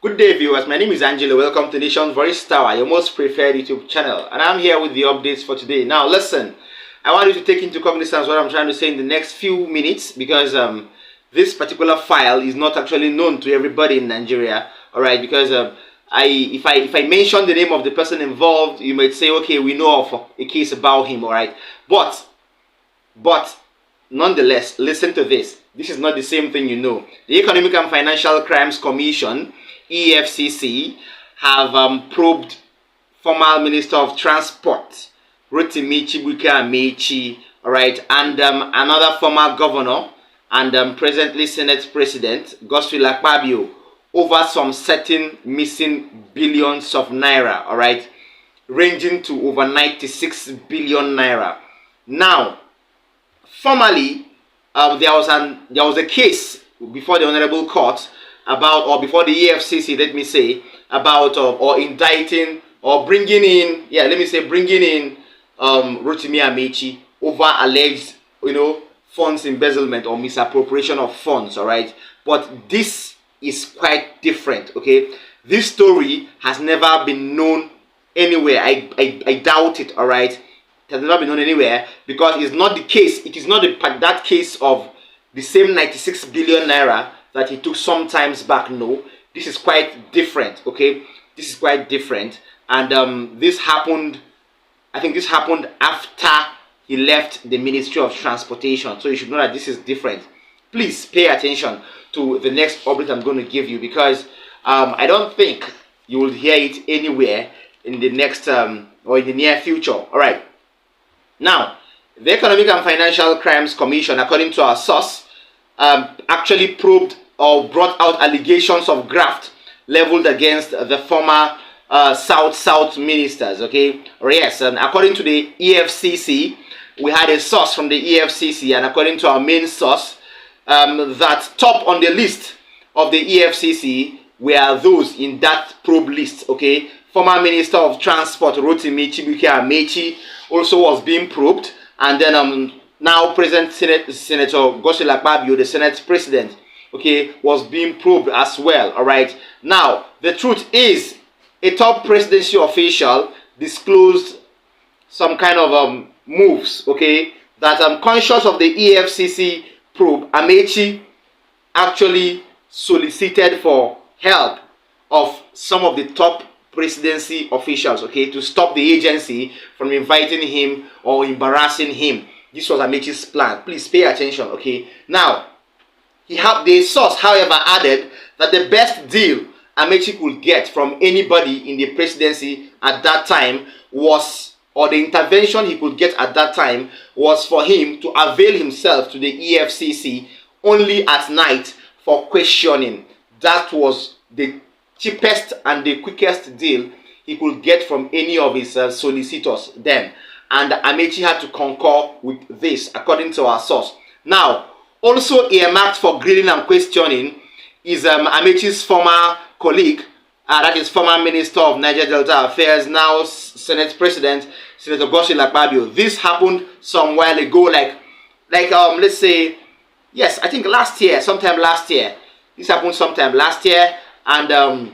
Good day, viewers. My name is Angelo. Welcome to Nation's Voice Tower, your most preferred YouTube channel. And I'm here with the updates for today. Now, listen, I want you to take into cognizance what I'm trying to say in the next few minutes because this particular file is not actually known to everybody in Nigeria. All right, because if I mention the name of the person involved, you might say, okay, we know of a case about him. All right, but nonetheless, listen to this. This is not the same thing you know. The Economic and Financial Crimes Commission, EFCC, have probed former Minister of Transport Rotimi Amechi, all right, and another former governor and presently Senate President Akpabio over some certain missing billions of naira, all right, ranging to over 96 billion naira. Now, formally, there was a case before the Honorable Court about, or before the EFCC, let me say, about or indicting or bringing in, bringing in Rotimi Amechi over alleged, funds embezzlement or misappropriation of funds, all right? But this is quite different, okay? This story has never been known anywhere. I doubt it, all right? It has never been known anywhere because it's not the case. It is not that case of the same 96 billion naira that he took some times back. No, this is quite different, okay? This is quite different. And this happened, I think this happened after he left the Ministry of Transportation. So you should know that this is different. Please pay attention to the next update I'm going to give you because I don't think you will hear it anywhere in the next or in the near future. All right. Now, the Economic and Financial Crimes Commission, according to our source, actually probed or brought out allegations of graft leveled against the former South ministers, okay? Yes, and according to the EFCC, we had a source from the EFCC, and according to our main source, that top on the list of the EFCC were those in that probe list, okay? Former Minister of Transport Rotimi Amechi also was being probed, and then now present Senator Akpabio, the Senate President, okay, was being probed as well, all right? Now, the truth is, a top presidency official disclosed some kind of moves, okay, that I'm conscious of the EFCC probe. Amechi actually solicited for help of some of the top presidency officials, okay, to stop the agency from inviting him or embarrassing him. This was Amechi's plan. Please pay attention, okay? Now, the source, however, added that the best deal Amechi could get from anybody in the presidency at that time was, or the intervention he could get at that time was for him to avail himself to the EFCC only at night for questioning. That was the cheapest and the quickest deal he could get from any of his solicitors then. And Amechi had to concur with this, according to our source. Now, also earmarked for grilling and questioning is Amechi's former colleague, that is former Minister of Niger Delta Affairs, now Senate President, Senator Akpabio. This happened some while ago, like let's say, yes, I think sometime last year. This happened sometime last year, and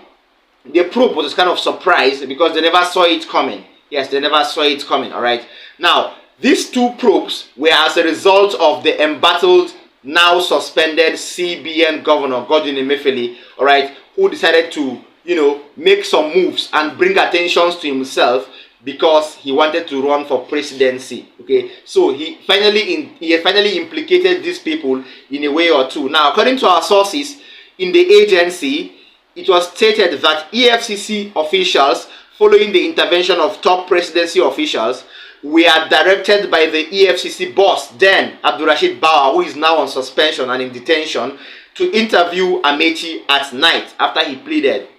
the probe was kind of surprised because they never saw it coming. Yes, they never saw it coming, all right? Now, these two probes were as a result of the embattled, now suspended CBN Governor Godwin Emefiele, all right, who decided to, make some moves and bring attention to himself because he wanted to run for presidency, okay? So he finally implicated these people in a way or two. Now, according to our sources in the agency, it was stated that EFCC officials, following the intervention of top presidency officials, we are directed by the EFCC boss, then Abdulrashid Bawa, who is now on suspension and in detention, to interview Amechi at night after he pleaded.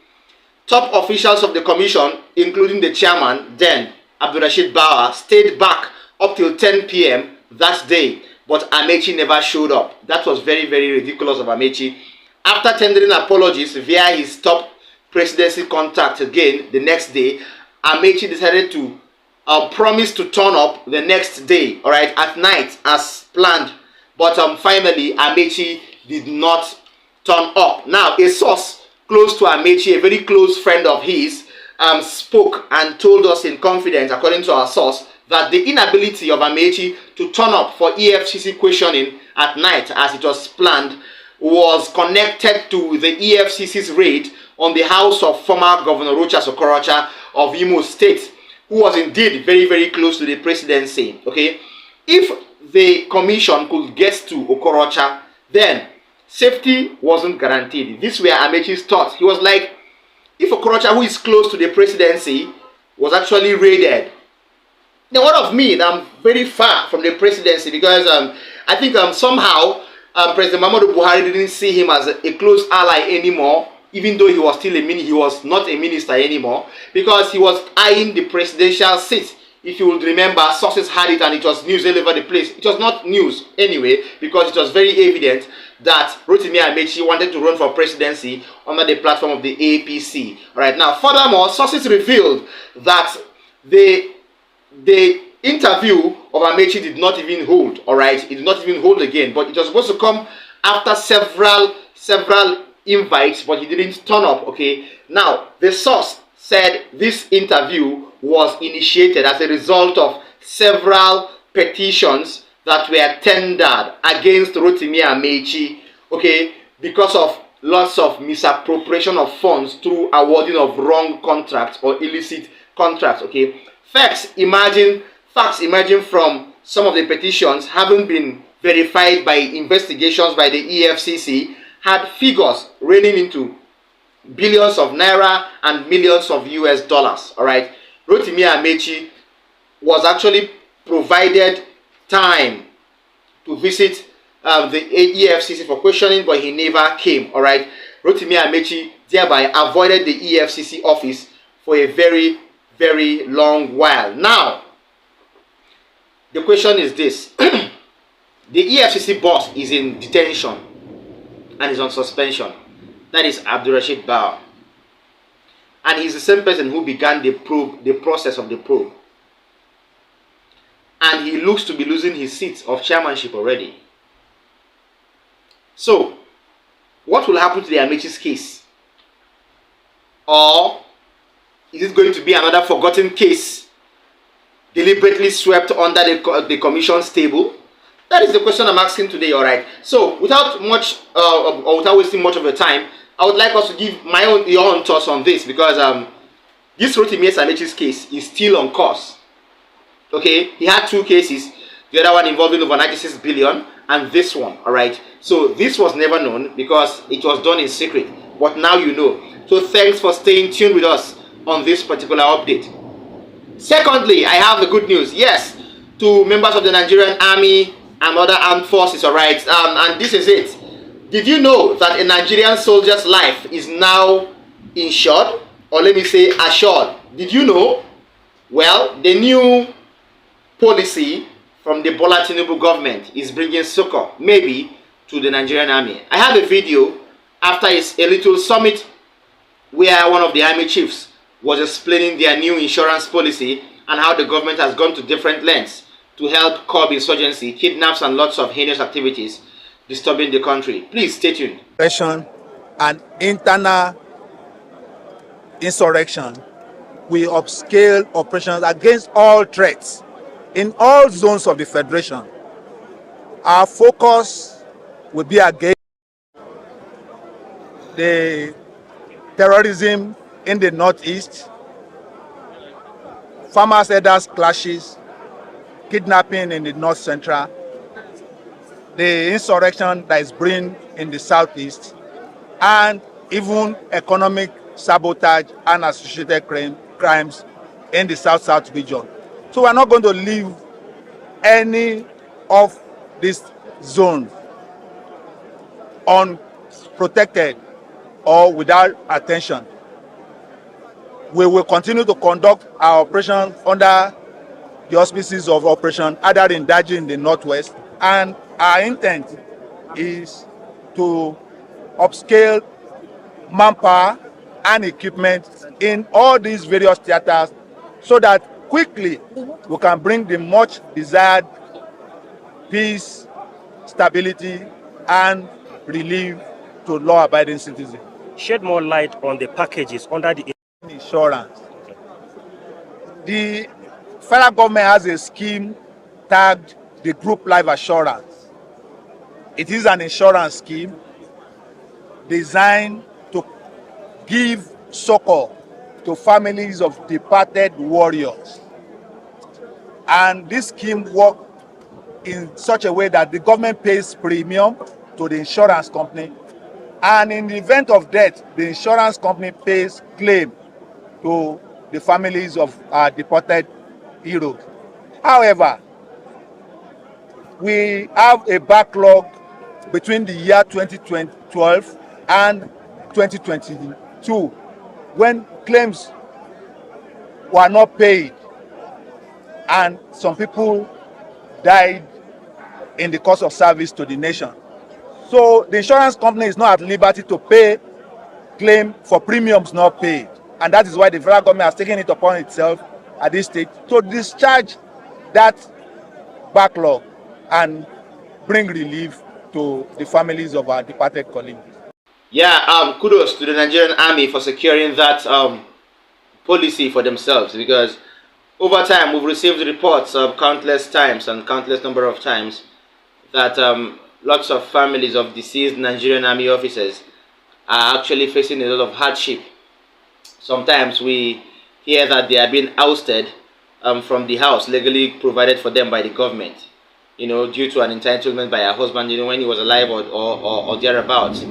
Top officials of the commission, including the chairman, then Abdulrashid Bawa, stayed back up till 10 p.m. that day, but Amechi never showed up. That was very, very ridiculous of Amechi. After tendering apologies via his top presidency contact again the next day, Amechi decided to promise to turn up the next day, all right, at night as planned. But finally, Amechi did not turn up. Now, a source close to Amechi, a very close friend of his, spoke and told us in confidence, according to our source, that the inability of Amechi to turn up for EFCC questioning at night as it was planned was connected to the EFCC's raid on the house of former Governor Rochas Okorocha of Imo State, who was indeed very, very close to the presidency. Okay, if the commission could get to Okorocha, then safety wasn't guaranteed. This were Amechi's thoughts. He was like, if Okorocha, who is close to the presidency, was actually raided, then what of me? That I'm very far from the presidency, because I think somehow President Muhammadu Buhari didn't see him as a close ally anymore, even though he was still he was not a minister anymore, because he was eyeing the presidential seat. If you would remember, sources had it and it was news all over the place. It was not news anyway, because it was very evident that Rotimi Amechi wanted to run for presidency under the platform of the APC. Right now, furthermore, sources revealed that the interview of Amechi did not even hold. All right, it did not even hold again, but it was supposed to come after several invites, but he didn't turn up. Okay, now the source said this interview was initiated as a result of several petitions that were tendered against Rotimi Amechi, okay, because of lots of misappropriation of funds through awarding of wrong contracts or illicit contracts. Okay, facts emerging from some of the petitions having been verified by investigations by the EFCC had figures ranging into billions of naira and millions of US dollars. All right, Rotimi Amechi was actually provided time to visit the EFCC for questioning, but he never came. All right, Rotimi Amechi thereby avoided the EFCC office for a very, very long while. Now, the question is this: the EFCC boss is in detention and is on suspension. That is Abdurrashid Bao. And he's the same person who began the probe, the process of the probe. And he looks to be losing his seat of chairmanship already. So, what will happen to the Amechi's case? Or is it going to be another forgotten case deliberately swept under the commission's table? That is the question I'm asking today, all right? So, without wasting much of your time, I would like us to give your own thoughts on this, because this Rotimi Amechi's case is still on course. Okay, he had two cases, the other one involving over 96 billion, and this one, all right? So this was never known because it was done in secret, but now you know. So thanks for staying tuned with us on this particular update. Secondly, I have the good news. Yes, to members of the Nigerian Army and other armed forces, all right? And this is it. Did you know that a Nigerian soldier's life is now insured, or let me say assured? Did you know? Well, the new policy from the Bola Tinubu government is bringing succor, maybe, to the Nigerian Army. I have a video after a little summit where one of the army chiefs was explaining their new insurance policy and how the government has gone to different lengths to help curb insurgency, kidnaps, and lots of heinous activities disturbing the country. Please stay tuned. And internal insurrection, we upscale operations against all threats in all zones of the Federation. Our focus will be against the terrorism in the Northeast, farmers-herders clashes, kidnapping in the North Central, the insurrection that is brewing in the Southeast, and even economic sabotage and associated crimes in the South-South region. So we're not going to leave any of these zones unprotected or without attention. We will continue to conduct our operation under the auspices of Operation Adarin Daji in the Northwest, and our intent is to upscale manpower and equipment in all these various theaters so that quickly we can bring the much desired peace, stability, and relief to law-abiding citizens. shed more light on the packages under the insurance. The federal government has a scheme tagged the Group Life Assurance. It is an insurance scheme designed to give succor to families of departed warriors. And this scheme works in such a way that the government pays premium to the insurance company, and in the event of death, the insurance company pays claim to the families of our deported heroes. However, we have a backlog between the year 2012 and 2022 when claims were not paid and some people died in the course of service to the nation. So the insurance company is not at liberty to pay claim for premiums not paid. And that is why the federal government has taken it upon itself at this stage to discharge that backlog and bring relief to the families of our departed colleagues. Yeah, kudos to the Nigerian Army for securing that policy for themselves, because over time we've received reports of countless times and countless number of times that lots of families of deceased Nigerian Army officers are actually facing a lot of hardship. Sometimes we hear that they are being ousted from the house legally provided for them by the government, you know, due to an entitlement by a husband, you know, when he was alive or thereabouts.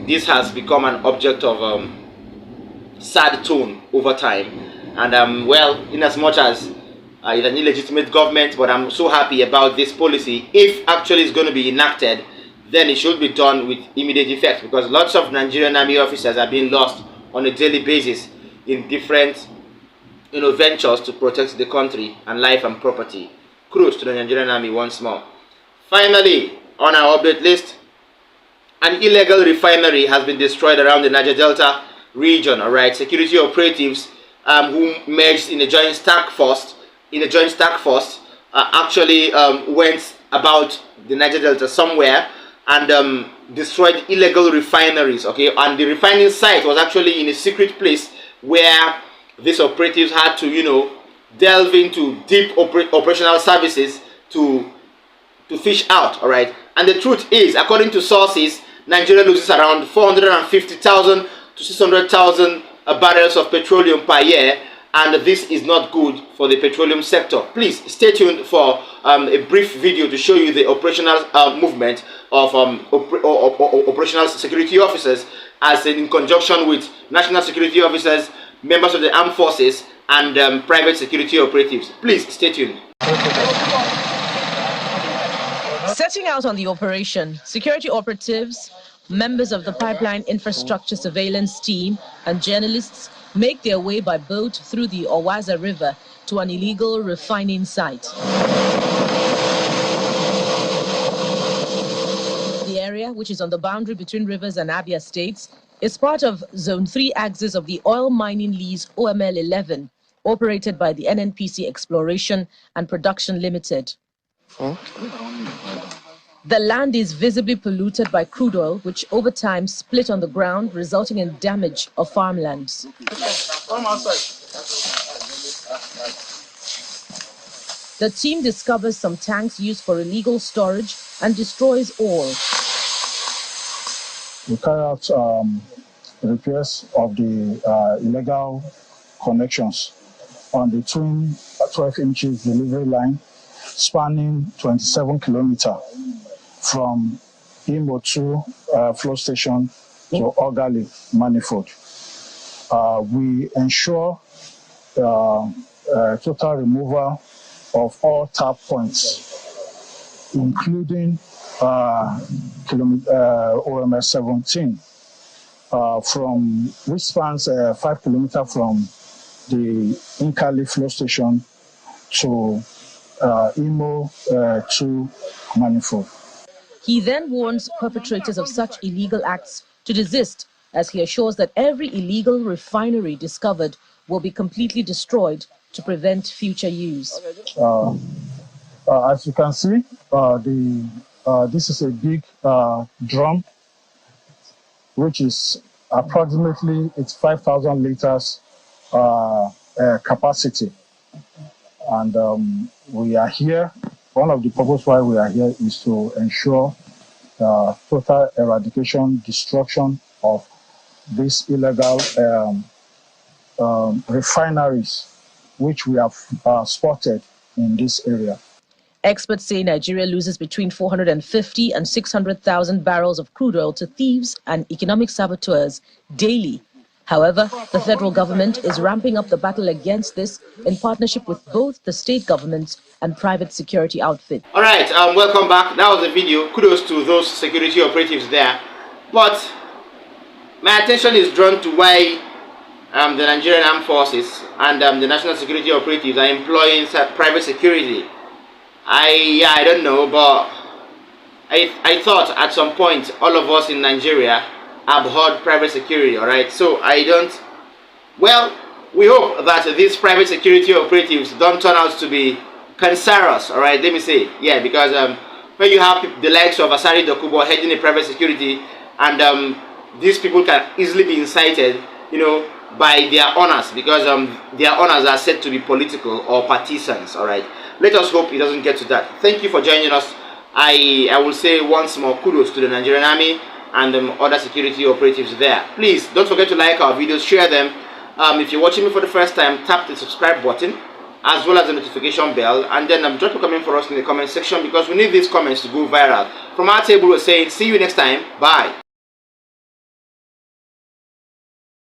This has become an object of sad tone over time. And well, in as much as it's an illegitimate government, but I'm so happy about this policy. If actually it's going to be enacted, then it should be done with immediate effect, because lots of Nigerian Army officers are being lost on a daily basis in different, you know, ventures to protect the country and life and property. Kudos to the Nigerian Army once more. Finally, on our update list, an illegal refinery has been destroyed around the Niger Delta region. All right, security operatives who merged in a joint task force, actually went about the Niger Delta somewhere and destroyed illegal refineries. Okay, and the refining site was actually in a secret place where these operatives had to, you know, delve into deep operational services to fish out. All right, and the truth is, according to sources, Nigeria loses around 450,000 to 600,000 barrels of petroleum per year, and this is not good for the petroleum sector. Please stay tuned for a brief video to show you the operational movement of operational security officers, as in conjunction with national security officers, members of the armed forces, and private security operatives. Please stay tuned. Setting out on the operation, security operatives, members of the pipeline infrastructure surveillance team, and journalists make their way by boat through the Owaza River to an illegal refining site. The area, which is on the boundary between Rivers and Abia states, is part of Zone 3 axis of the oil mining lease OML 11, operated by the NNPC Exploration and Production Limited. The land is visibly polluted by crude oil, which over time split on the ground, resulting in damage of farmlands. The team discovers some tanks used for illegal storage and destroys all. We carry out repairs of the illegal connections on the twin 12 inches delivery line spanning 27 kilometers from Imo 2 flow station to Ogali manifold. We ensure total removal of all tap points, including OMS 17, from which spans 5 kilometers from the Inkali flow station to Imo 2 manifold. He then warns perpetrators of such illegal acts to desist, as he assures that every illegal refinery discovered will be completely destroyed to prevent future use. As you can see, this is a big drum, which is approximately it's 5,000 liters capacity. And we are here. One of the purposes why we are here is to ensure total eradication, destruction of these illegal refineries, which we have spotted in this area. Experts say Nigeria loses between 450 and 600,000 barrels of crude oil to thieves and economic saboteurs daily. However, the federal government is ramping up the battle against this in partnership with both the state governments and private security outfits. All right, welcome back. That was the video. Kudos to those security operatives there. But my attention is drawn to why the Nigerian Armed Forces and the National Security Operatives are employing private security. I don't know, but I thought at some point all of us in Nigeria abhorred private security, all right? So well, we hope that these private security operatives don't turn out to be cancerous, all right? Let me say, yeah, because when you have the likes of Asari Dokubo heading a private security, and these people can easily be incited, you know, by their owners, because their owners are said to be political or partisans, all right? Let us hope it doesn't get to that. Thank you for joining us. I will say once more, kudos to the Nigerian Army and other security operatives there. Please don't forget to like our videos, share them. If you're watching me for the first time, tap the subscribe button as well as the notification bell, and then drop a comment for us in the comment section, because we need these comments to go viral. From our table, we're saying see you next time. Bye.